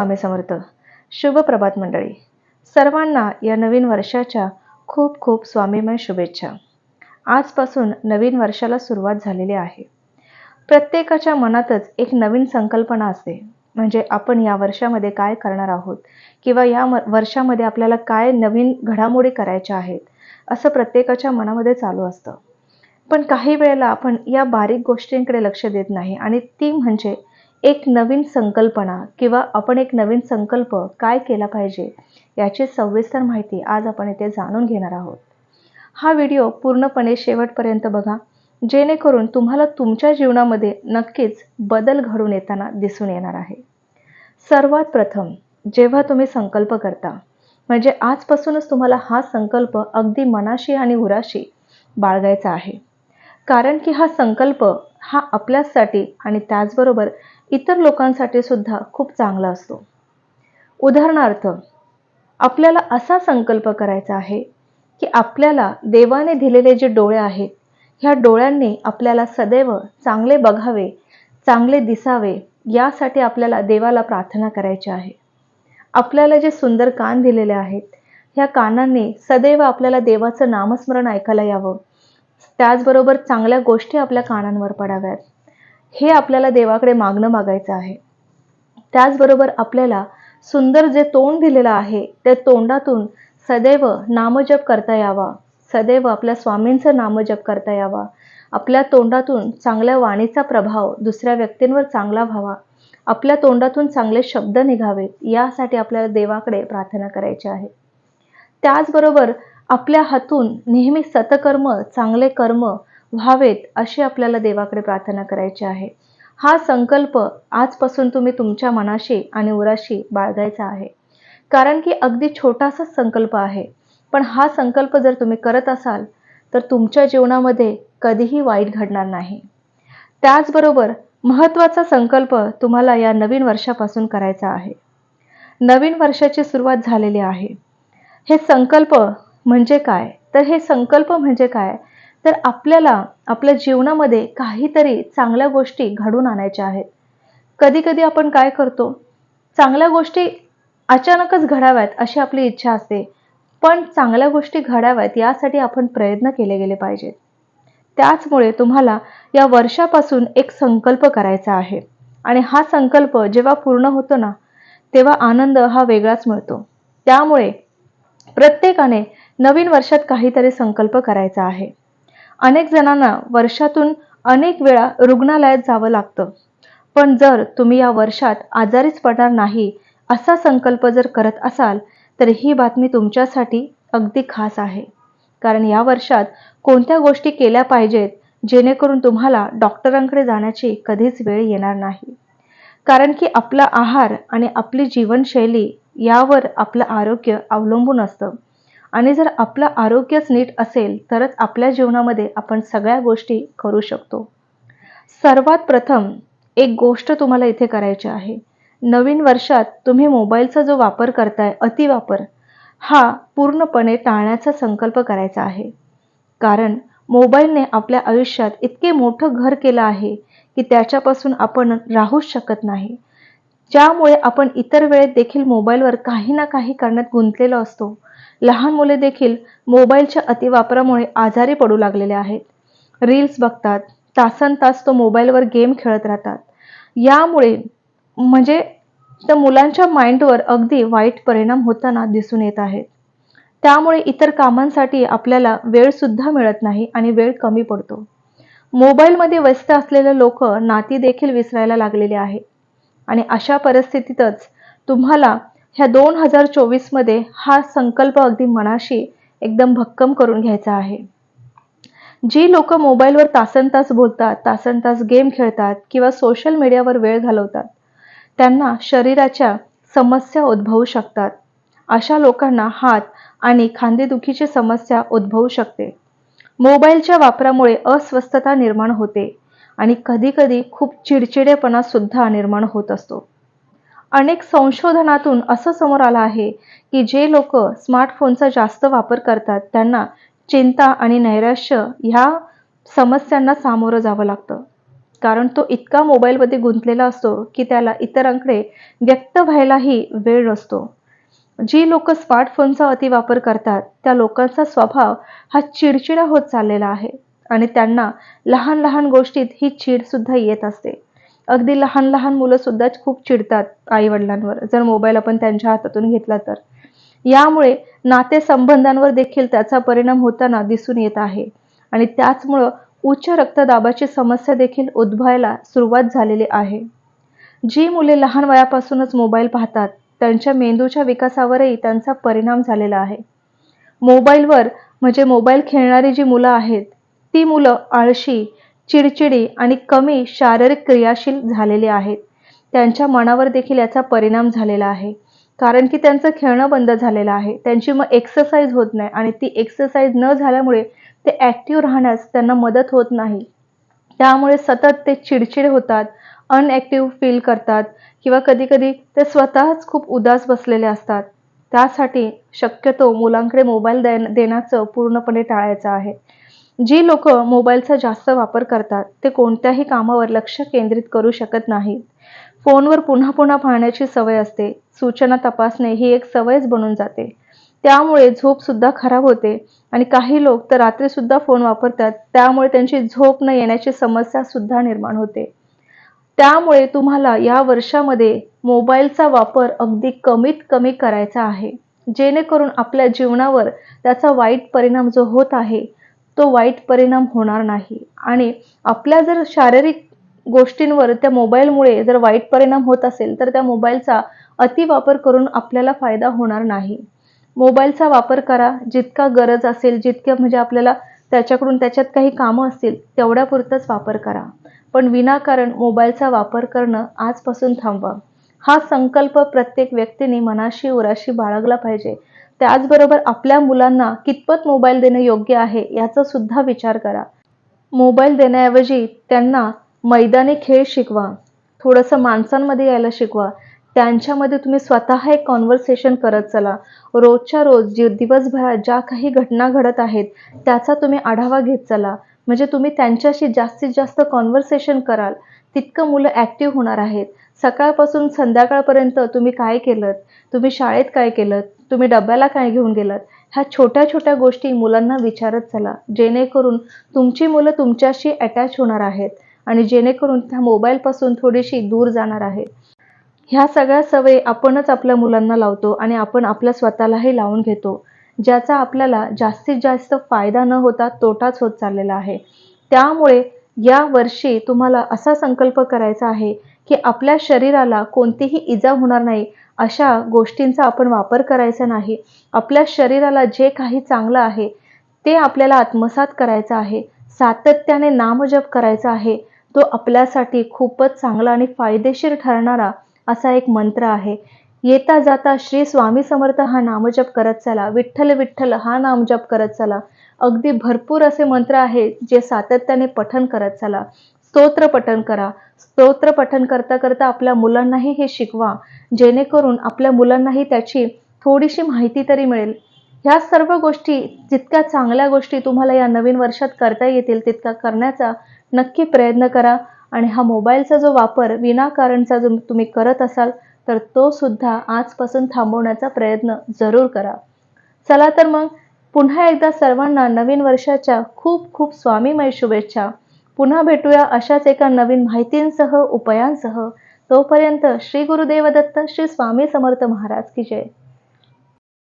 स्वामी समर्थ. शुभ प्रभात मंडळी. सर्वांना या नवीन वर्षाच्या खूप खूप स्वामीमय शुभेच्छा. आजपासून नवीन वर्षाला सुरुवात झालेली आहे. प्रत्येकाच्या मनातच एक नवीन संकल्पना असते, म्हणजे आपण या वर्षामध्ये काय करणार आहोत किंवा या वर्षामध्ये आपल्याला काय नवीन घडामोडी करायच्या आहेत, असं प्रत्येकाच्या मनामध्ये चालू असतं. पण काही वेळेला आपण या बारीक गोष्टींकडे लक्ष देत नाही, आणि ती म्हणजे एक नवीन संकल्पना किंवा आपण एक नवीन संकल्प काय केला पाहिजे याची सविस्तर माहिती आज आपण इथे जाणून घेणार आहोत. हा व्हिडिओ पूर्णपणे शेवटपर्यंत बघा, जेणेकरून तुम्हाला तुमच्या जीवनामध्ये नक्कीच बदल घडून येताना दिसून येणार आहे. सर्वात प्रथम जेव्हा तुम्ही संकल्प करता, म्हणजे आजपासूनच तुम्हाला हा संकल्प अगदी मनाशी आणि उराशी बाळगायचा आहे. कारण की हा संकल्प हा आपल्यासाठी आणि त्याचबरोबर इतर लोकांसाठी सुद्धा खूप चांगला असतो. उदाहरणार्थ, आपल्याला असा संकल्प करायचा आहे की आपल्याला देवाने दिलेले जे डोळे आहेत, ह्या डोळ्यांनी आपल्याला सदैव चांगले बघावे, चांगले दिसावे, यासाठी आपल्याला देवाला प्रार्थना करायची आहे. आपल्याला जे सुंदर कान दिलेले आहेत, ह्या कानांनी सदैव आपल्याला देवाचं नामस्मरण ऐकायला यावं, त्याचबरोबर चांगल्या गोष्टी आपल्या कानांवर पडाव्यात, हे आपल्याला देवाकडे मागायचं आहे. त्याचबरोबर आपल्याला सुंदर जे तोंड दिलेलं आहे, त्या तोंडातून सदैव नामजप करता यावा, सदैव आपल्या स्वामींचं नामजप करता यावा, आपल्या तोंडातून चांगल्या वाणीचा प्रभाव दुसऱ्या व्यक्तींवर चांगला व्हावा, आपल्या तोंडातून चांगले शब्द निघावेत, यासाठी आपल्याला देवाकडे प्रार्थना करायची आहे. त्याचबरोबर आपल्या हातून नेहमी सतकर्म, चांगले कर्म व्हावेत, अशी आपल्याला देवाकडे प्रार्थना करायची आहे. हा संकल्प आजपासून तुम्ही तुमच्या मनाशी आणि उराशी बाळगायचा आहे. कारण की अगदी छोटासा संकल्प आहे, पण हा संकल्प जर तुम्ही करत असाल तर तुमच्या जीवनामध्ये कधीही वाईट घडणार नाही. त्याचबरोबर महत्त्वाचा संकल्प तुम्हाला या नवीन वर्षापासून करायचा आहे. नवीन वर्षाची सुरुवात झालेली आहे. हे संकल्प म्हणजे काय? तर हे संकल्प म्हणजे काय, तर आपल्याला आपल्या जीवनामध्ये काहीतरी चांगल्या गोष्टी घडून आणायच्या आहेत. कधी कधी आपण काय करतो, चांगल्या गोष्टी अचानकच घडाव्यात अशी आपली इच्छा असते, पण चांगल्या गोष्टी घडाव्यात यासाठी आपण प्रयत्न केले गेले पाहिजेत. त्याचमुळे तुम्हाला या वर्षापासून एक संकल्प करायचा आहे, आणि हा संकल्प जेव्हा पूर्ण होतो ना, तेव्हा आनंद हा वेगळाच मिळतो. त्यामुळे प्रत्येकाने नवीन वर्षात काहीतरी संकल्प करायचा आहे. अनेक जणांना वर्षातून अनेक वेळा रुग्णालयात जावं लागतं, पण जर तुम्ही या वर्षात आजारीच पडणार नाही असा संकल्प जर करत असाल, तर ही बातमी तुमच्यासाठी अगदी खास आहे. कारण या वर्षात कोणत्या गोष्टी केल्या पाहिजेत जेणेकरून तुम्हाला डॉक्टरांकडे जाण्याची कधीच वेळ येणार नाही. कारण की आपला आहार आणि आपली जीवनशैली यावर आपलं आरोग्य अवलंबून असतं, आणि जर आपलं आरोग्यच नीट असेल तरच आपल्या जीवनामध्ये आपण सगळ्या गोष्टी करू शकतो. सर्वात प्रथम एक गोष्ट तुम्हाला इथे करायची आहे. नवीन वर्षात तुम्ही मोबाईलचा जो वापर करताय, अतिवापर, हा पूर्णपणे टाळण्याचा संकल्प करायचा आहे. कारण मोबाईलने आपल्या आयुष्यात इतके मोठं घर केलं आहे की त्याच्यापासून आपण राहूच शकत नाही. ज्यामुळे आपण इतर वेळेत देखील मोबाईलवर काही ना काही करण्यात गुंतलेलो असतो. लहान मुले देखील मोबाईलच्या अतिवापरामुळे आजारी पडू लागलेले आहेत. रील्स बघतात, तासनतास तो मोबाईलवर गेम खेळत राहतात. यामुळे म्हणजे त्या मुलांच्या माइंडवर अगदी वाईट परिणाम होताना दिसून येत आहेत. त्यामुळे इतर कामांसाठी आपल्याला वेळ सुद्धा मिळत नाही आणि वेळ कमी पडतो. मोबाईलमध्ये व्यस्त असलेले लोक नाती देखील विसरायला लागलेले आहेत. आणि अशा परिस्थितीतच तुम्हाला ह्या 2024 मध्ये हा संकल्प अगदी मनाशी एकदम भक्कम करून घ्यायचा आहे. जी लोक मोबाईलवर तासनतास बोलतात, तासनतास गेम खेळतात किंवा सोशल मीडियावर वेळ घालवतात, त्यांना शरीराच्या समस्या उद्भवू शकतात. अशा लोकांना हात आणि खांदेदुखीची समस्या उद्भवू शकते. मोबाईलच्या वापरामुळे अस्वस्थता निर्माण होते आणि कधीकधी खूप चिडचिडेपणा सुद्धा निर्माण होत असतो. अनेक संशोधनातून असं समोर आलं आहे की जे लोक स्मार्टफोनचा जास्त वापर करतात त्यांना चिंता आणि नैराश्य ह्या समस्यांना सामोरं जावं लागतं. कारण तो इतका मोबाईलमध्ये गुंतलेला असतो की त्याला इतरांकडे व्यक्त व्हायलाही वेळ नसतो. जी लोक स्मार्टफोनचा अतिवापर करतात त्या लोकांचा स्वभाव हा चिडचिडा होत चाललेला आहे आणि त्यांना लहान लहान गोष्टीत ही चीड सुद्धा येत असते. अगदी लहान लहान मुलं सुद्धा खूप चिडतात आई वडिलांवर जर मोबाईल आपण त्यांच्या हातातून घेतला तर. यामुळे नातेसंबंधांवर देखील त्याचा परिणाम होताना दिसून येत आहे आणि त्याचमुळं उच्च रक्तदाबाची समस्या देखील उद्भवायला सुरुवात झालेली आहे. जी मुले लहान वयापासूनच मोबाईल पाहतात त्यांच्या मेंदूच्या विकासावरही त्यांचा परिणाम झालेला आहे. मोबाईलवर म्हणजे मोबाईल खेळणारी जी मुलं आहेत ती मुलं आळशी, चिडचिडी आणि कमी शारीरिक क्रियाशील झालेली आहेत. त्यांच्या मनावर देखील याचा परिणाम झालेला आहे. कारण की त्यांचं खेळणं बंद झालेलं आहे. त्यांची मग एक्सरसाइज होत नाही आणि ती एक्सरसाइज न झाल्यामुळे ते ॲक्टिव्ह राहण्यास त्यांना मदत होत नाही. त्यामुळे सतत ते चिडचिड होतात, अनॲक्टिव्ह फील करतात किंवा कधी-कधी ते स्वतःच खूप उदास बसलेले असतात. त्यासाठी शक्यतो मुलांकडे मोबाईल देण्याचं पूर्णपणे टाळायचं आहे. जी लोकं मोबाईलचा जास्त वापर करतात, ते कोणत्याही कामावर लक्ष केंद्रित करू शकत नाहीत. फोनवर पुन्हा पुन्हा पाहण्याची सवय असते. सूचना तपासणे ही एक सवयच बनून जाते. त्यामुळे झोपसुद्धा खराब होते आणि काही लोक तर रात्रीसुद्धा फोन वापरतात. त्यामुळे त्यांची झोप न येण्याची समस्या सुद्धा निर्माण होते. त्यामुळे तुम्हाला या वर्षामध्ये मोबाईलचा वापर अगदी कमीत कमी करायचा आहे. जेणेकरून आपल्या जीवनावर त्याचा वाईट परिणाम जो होत आहे, तो वाईट परिणाम होणार नाही आणि आपल्या जर शारीरिक गोष्टींवर त्या मोबाईलमुळे जर वाईट परिणाम होत असेल, तर त्या मोबाईलचा अतिवापर करून आपल्याला फायदा होणार नाही. मोबाईलचा वापर करा, जितका गरज असेल, जितकं म्हणजे आपल्याला त्याच्याकडून त्याच्यात काही कामं असतील, तेवढ्यापुरताच वापर करा. पण विनाकारण मोबाईलचा वापर करणं आजपासून थांबवा. हा संकल्प प्रत्येक व्यक्तीने मनाशी उराशी बाळगला पाहिजे. त्याचबरोबर आपल्या मुलांना कितपत मोबाईल देणं योग्य आहे याचा सुद्धा विचार करा. मोबाईल देण्याऐवजी त्यांना मैदानी खेळ शिकवा. थोडंसं माणसांमध्ये यायला शिकवा. त्यांच्यामध्ये तुम्ही स्वतः एक कन्व्हर्सेशन करत चला. रोजच्या रोज दिवसभरात ज्या काही घटना घडत आहेत, त्याचा तुम्ही आढावा घेत चला. म्हणजे तुम्ही त्यांच्याशी जास्तीत जास्त कन्व्हर्सेशन कराल, तितकं मुलं ॲक्टिव्ह होणार आहेत. सकाळपासून संध्याकाळपर्यंत तुम्ही काय केलंत? तुम्ही शाळेत काय केलंत? तुम्ही डब्याला काय घेऊन गेलात? ह्या छोट्या-छोट्या गोष्टी मुलांना विचारत चला. जेणेकरून तुमची मुलं तुमच्याशी अटॅच होणार आहेत आणि जेणेकरून त्या मोबाईलपासून थोडीशी दूर जाणार आहेत. ह्या सगळ्या सवयी आपणच आपल्या मुलांना लावतो आणि आपण आपल्या स्वतःलाही लावून घेतो. ज्याचा आपल्याला जास्तीत जास्त फायदा न होता तोटाच होत चाललेला आहे. त्यामुळे या वर्षी तुम्हाला असा संकल्प करायचा आहे, की आपल्या शरीराला कोणतीही इजा होणार नाही, अशा गोष्टींचा आपण वापर करायचा नाही. आपल्या शरीराला जे काही चांगलं आहे, ते आपल्याला आत्मसात करायचं आहे. सातत्याने नामजप करायचा आहे. तो आपल्यासाठी खूपच चांगला आणि फायदेशीर ठरणारा असा एक मंत्र आहे. येता जाता श्री स्वामी समर्थ हा नामजप करत चला. विठ्ठल विठ्ठल हा नामजप करत चला. अगदी भरपूर असे मंत्र आहेत जे सातत्याने पठण करत चला. स्तोत्र पठण करा. स्तोत्र पठण करता करता आपल्या मुलांनाही हे शिकवा. जेणेकरून आपल्या मुलांनाही त्याची थोडीशी माहिती तरी मिळेल. ह्या सर्व गोष्टी जितक्या चांगल्या गोष्टी तुम्हाला या नवीन वर्षात करता येतील तितका करण्याचा नक्की प्रयत्न करा आणि हा मोबाईलचा जो वापर विनाकारणचा जो तुम्ही करत असाल तर तो सुद्धा आजपासून थांबवण्याचा प्रयत्न जरूर करा. चला तर मग पुन्हा एकदा सर्वांना नवीन वर्षाच्या खूप खूप स्वामीमय शुभेच्छा. पुन्हा भेटूया अशाच एका नवीन माहितींसह, उपायांसह. तोपर्यंत श्री गुरुदेव दत्त, श्री स्वामी समर्थ महाराज की जय.